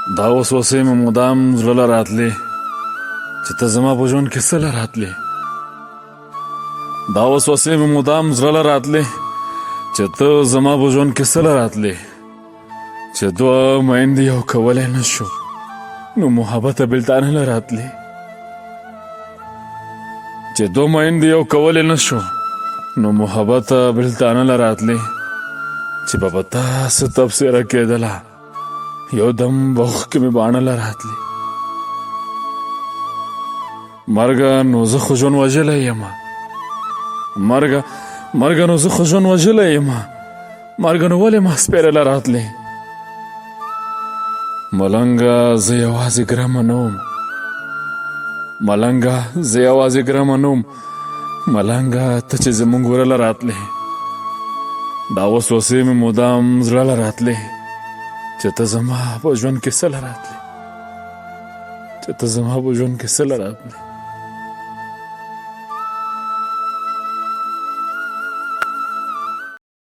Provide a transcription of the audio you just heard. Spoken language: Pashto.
دا وسوسې مې مدام زړه له راتلې چې ته زما په ژوند کې څه له راتلې دا وسوسې مې مدام زړه له راتلې چې ته زما په ژوند کې څه له راتلې چې دوه میندې یو کولی نه شو نو محبته بېلتانه له راتلې چې دوه میندې یو کولی نه شو نو محبته بېلتانه له راتلې چې به په تاسو تبصره کېدله یو دم بوخ کې مې باڼه له راتلې مرګه نو زه خو ژوند وژلی یم مرګه نو زه خو ژوند وژلی یم مرګه نو ولې ما سپېره له راتلې ملنګه زه یوازې ګرمه نه وم ملنګه زه یوازې ګرمه نه وم ملنګه ته چې زمونږ وره له راتلې دا وسوسې مې مدام زړه له راتلې چې ته زما په ژوند کې څه له راتلې چې ته زما په ژوند کې څه له راتلې